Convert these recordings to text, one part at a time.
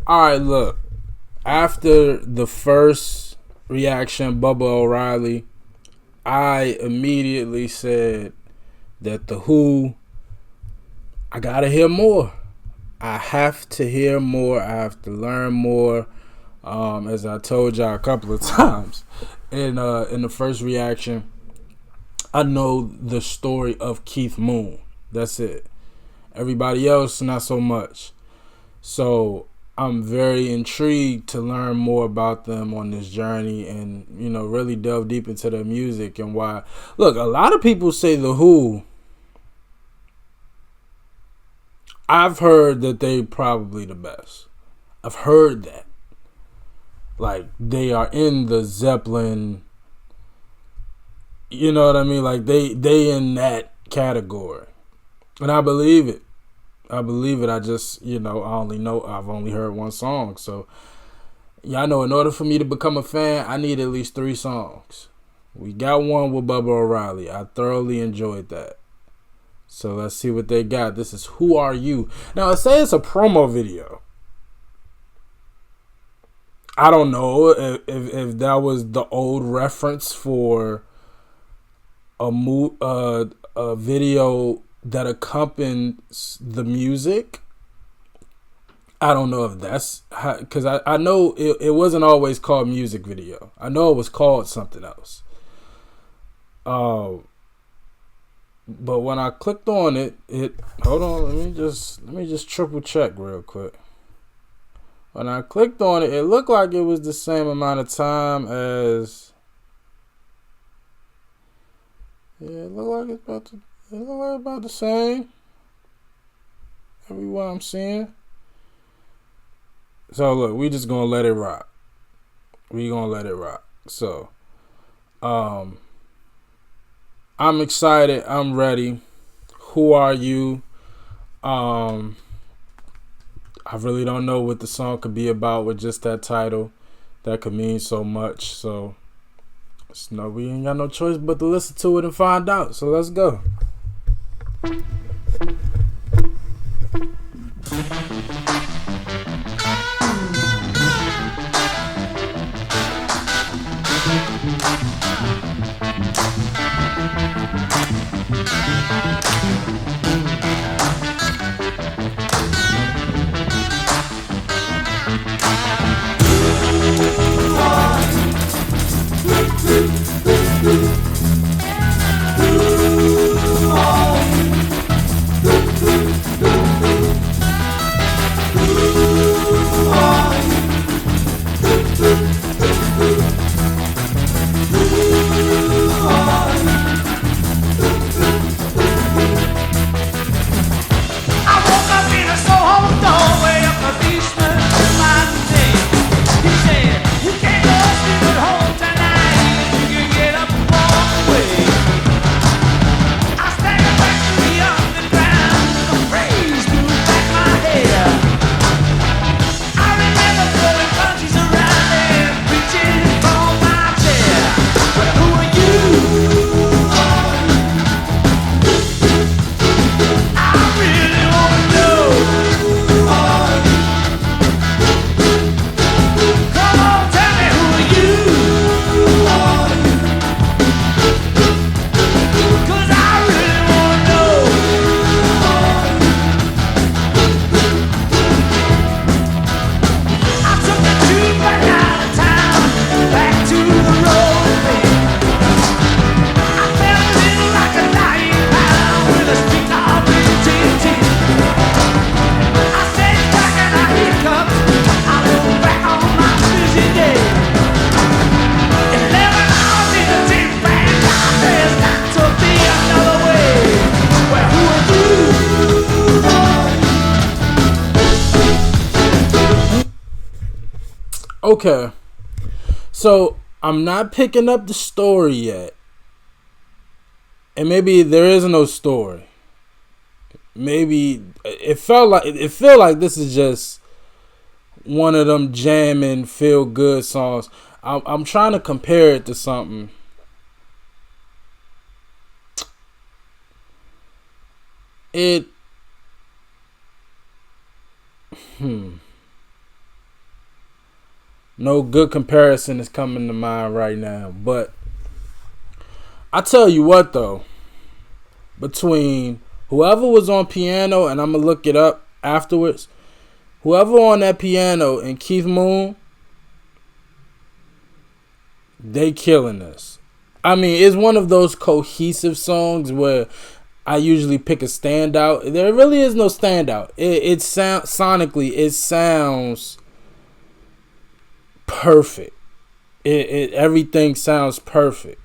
All right, look. After the first reaction, Bubba O'Reilly, I immediately said that the Who, I gotta hear more. I have to hear more. I have to learn more. As I told y'all a couple of times in the first reaction, I know the story of Keith Moon. That's it. Everybody else, not so much. So I'm very intrigued to learn more about them on this journey and, really delve deep into their music and why. Look, a lot of people say The Who. I've heard that they probably the best. I've heard that. Like, they are in the Zeppelin, you know what I mean? Like, they in that category. And I believe it. I just, I've only heard one song. So, yeah, I know in order for me to become a fan, I need at least 3 songs. We got one with Bubba O'Reilly. I thoroughly enjoyed that. So let's see what they got. This is Who Are You? Now, it says it's a promo video. I don't know if that was the old reference for a video that accompanies the music. I don't know if that's because I know it wasn't always called music video. I know it was called something else. But when I clicked on it hold on, let me just triple check real quick. When I clicked on it, it looked like it was the same amount of time as. Yeah, it looked like about the same. Everywhere I'm seeing. So look, we just gonna let it rock. So, I'm excited. I'm ready. Who Are You? I really don't know what the song could be about with just that title. That could mean so much. So, we ain't got no choice but to listen to it and find out. So let's go. Okay, so I'm not picking up the story yet, and maybe there is no story. Maybe it felt like this is just one of them jamming feel good songs. I'm trying to compare it to something. It No good comparison is coming to mind right now. But I tell you what though, between whoever was on piano, and I'm gonna look it up afterwards, whoever on that piano and Keith Moon, they killing us. I mean, it's one of those cohesive songs where I usually pick a standout. There really is no standout. It sonically, it sounds perfect. Everything sounds perfect.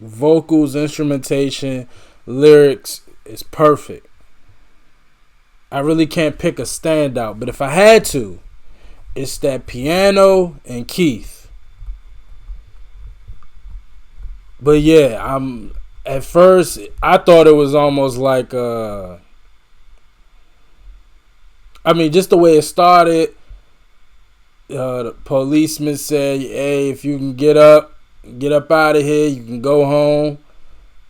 Vocals, instrumentation, lyrics is perfect. I really can't pick a standout, but if I had to, it's that piano and Keith. But yeah, at first I thought it was almost like just the way it started. The policeman said, "Hey, if you can get up out of here, you can go home."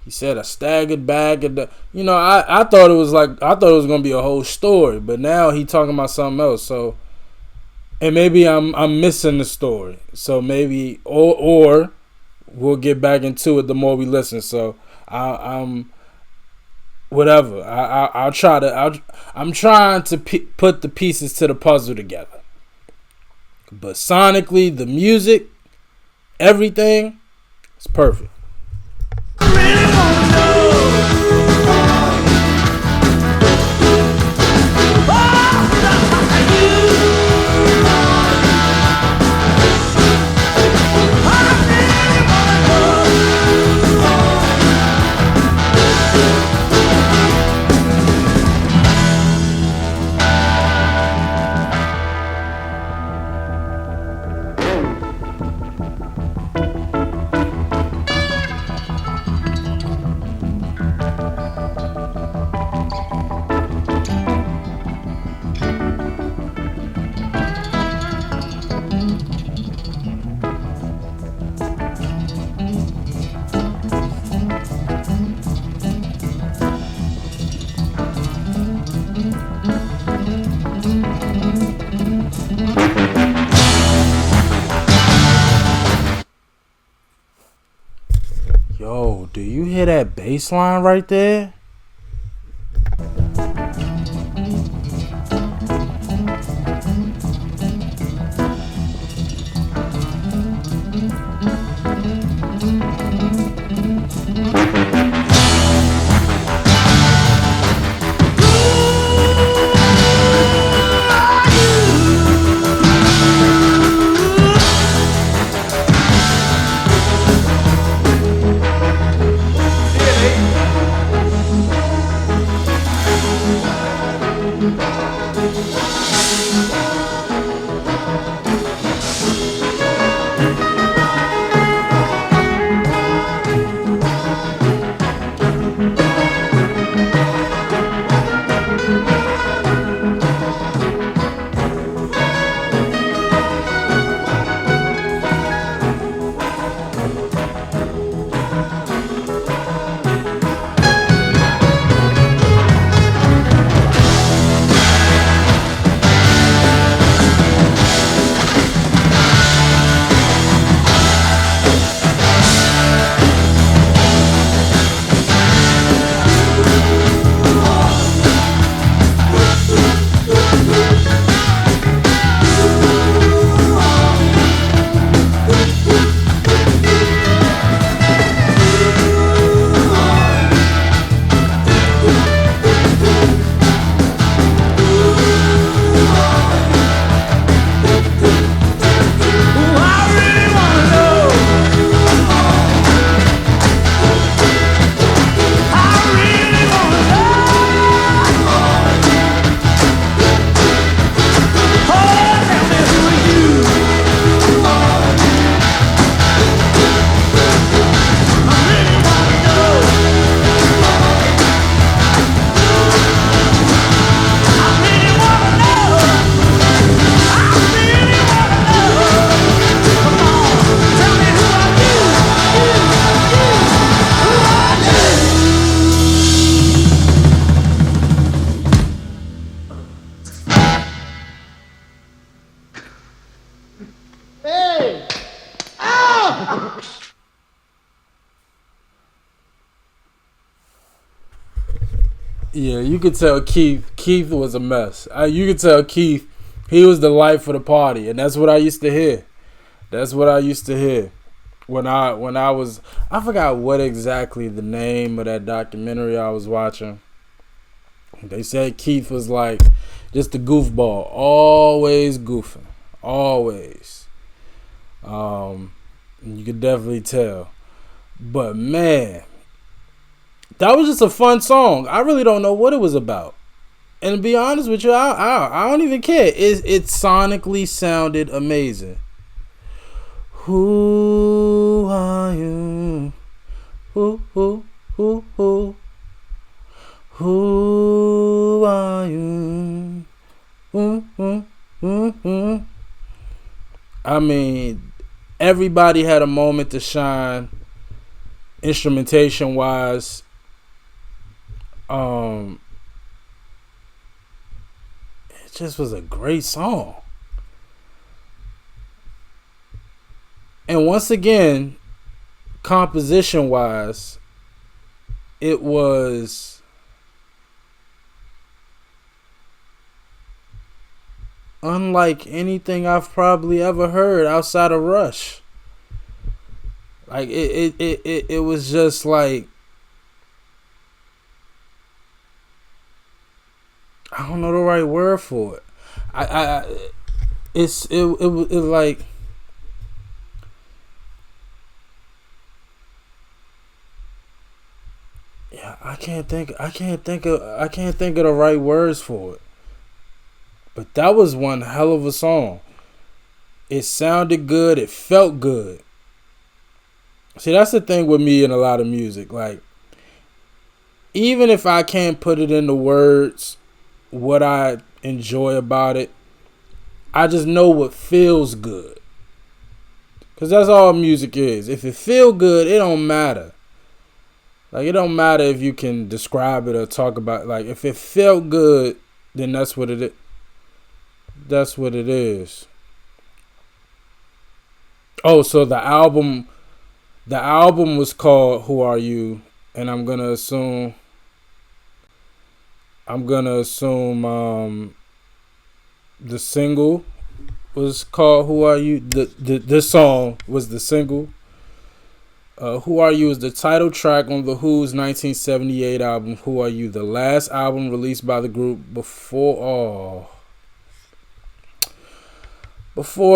He said, "I staggered back," and I thought it was gonna be a whole story, but now he talking about something else. So, and maybe I'm missing the story. So maybe or we'll get back into it the more we listen. So I'm whatever. I'll try to. I'm trying to put the pieces to the puzzle together. But sonically, the music, everything, it's perfect. Yo, do you hear that bass line right there? Yeah, you could tell Keith was a mess. You could tell Keith, he was the life of the party, and that's what I used to hear. That's what I used to hear when I was, I forgot what exactly the name of that documentary I was watching. They said Keith was like just a goofball, always goofing, always. You could definitely tell. But man, that was just a fun song. I really don't know what it was about. And to be honest with you, I don't even care. It sonically sounded amazing. Who are you? Who? Who are you? I mean, everybody had a moment to shine, instrumentation wise. It just was a great song. And once again, composition wise, it was unlike anything I've probably ever heard outside of Rush. Like it was just like, I don't know the right word for it. It was like, yeah, I can't think of the right words for it. But that was one hell of a song. It sounded good. It felt good. See, that's the thing with me and a lot of music. Like, even if I can't put it into words, what I enjoy about it, I just know what feels good. Because that's all music is. If it feel good, it don't matter. Like, it don't matter if you can describe it or talk about it. Like, if it felt good, then that's what it is. That's what it is. Oh, so the album was called Who Are You? And I'm gonna assume the single was called Who Are You? This song was the single. Who Are You is the title track on The Who's 1978 album, Who Are You? The last album released by the group before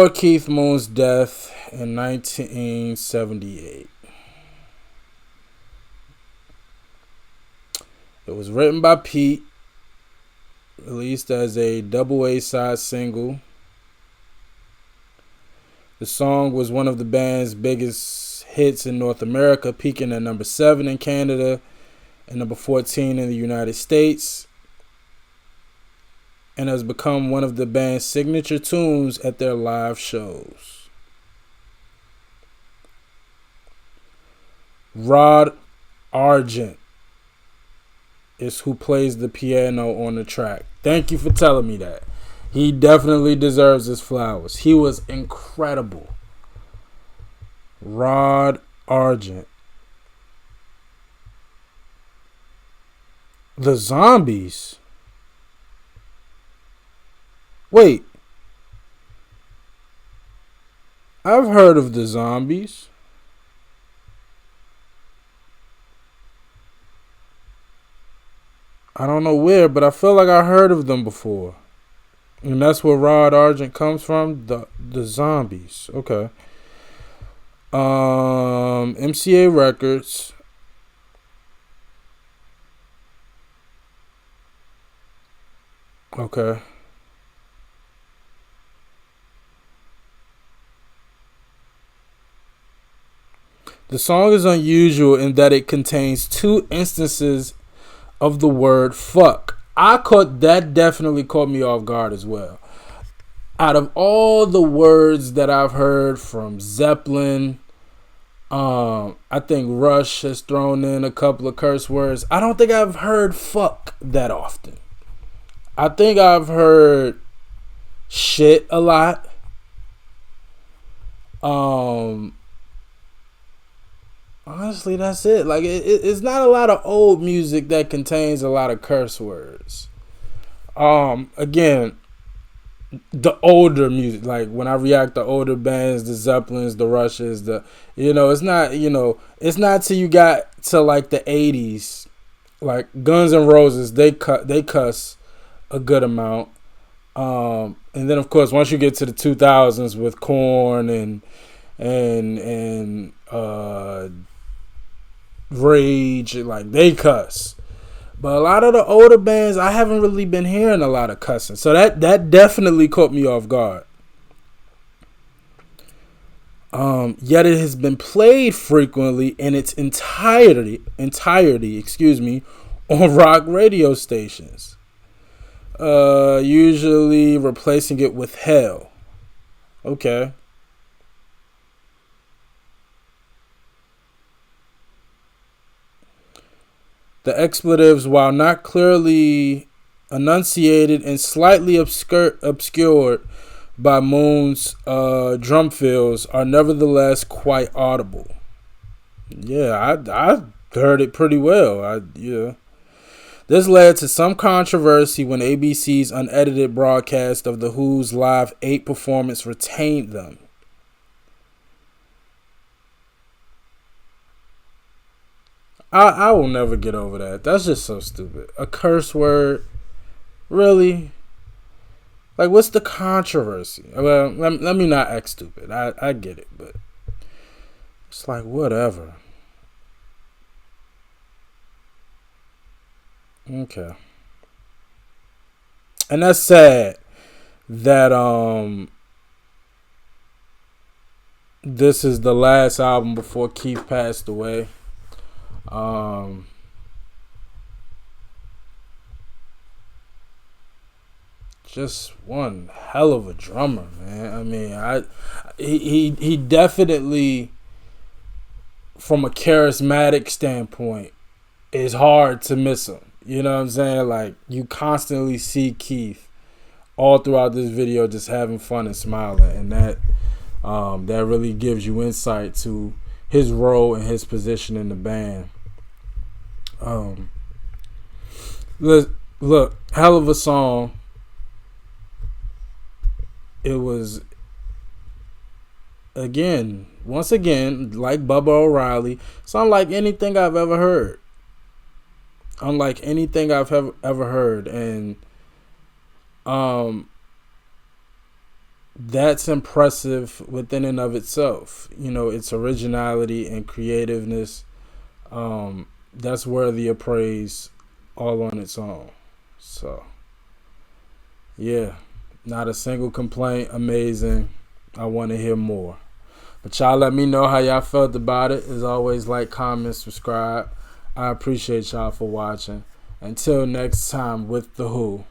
Keith Moon's death in 1978. It was written by Pete, released as a double A-side single. The song was one of the band's biggest hits in North America, peaking at number 7 in Canada and number 14 in the United States, and has become one of the band's signature tunes at their live shows. Rod Argent is who plays the piano on the track. Thank you for telling me that. He definitely deserves his flowers. He was incredible. Rod Argent. The Zombies. Wait. I've heard of the Zombies. I don't know where, but I feel like I heard of them before. And that's where Rod Argent comes from. The Zombies. Okay. MCA Records. Okay. The song is unusual in that it contains 2 instances of the word fuck. That definitely caught me off guard as well. Out of all the words that I've heard from Zeppelin, I think Rush has thrown in a couple of curse words. I don't think I've heard fuck that often. I think I've heard shit a lot. Honestly, that's it. Like it's not a lot of old music that contains a lot of curse words. Again, the older music, like when I react to older bands, the Zeppelins, the Rushes, it's not, it's not till you got to like the 80s, like Guns N' Roses, they cuss a good amount. And then of course once you get to the 2000s with Korn and Rage, like they cuss. But a lot of the older bands, I haven't really been hearing a lot of cussing. So that definitely caught me off guard. Yet it has been played frequently in its entirety, on rock radio stations. Usually replacing it with hell. Okay. The expletives, while not clearly enunciated and slightly obscured by Moon's drum fills, are nevertheless quite audible. Yeah, I heard it pretty well. This led to some controversy when ABC's unedited broadcast of The Who's Live 8 performance retained them. I will never get over that. That's just so stupid. A curse word? Really? Like, what's the controversy? Well, let me not act stupid. I get it, but it's like, whatever. Okay. And that's sad that this is the last album before Keith passed away. Just one hell of a drummer, man. I mean, he definitely, from a charismatic standpoint, is hard to miss him. You know what I'm saying? Like, you constantly see Keith all throughout this video just having fun and smiling, and that really gives you insight to his role and his position in the band. Look, hell of a song. It was, once again, like Bubba O'Reilly, it's unlike anything I've ever heard. Unlike anything I've ever heard. And that's impressive within and of itself. Its originality and creativeness, that's worthy of praise all on its own. So, yeah. Not a single complaint. Amazing. I want to hear more. But y'all let me know how y'all felt about it. As always, like, comment, subscribe. I appreciate y'all for watching. Until next time with The Who.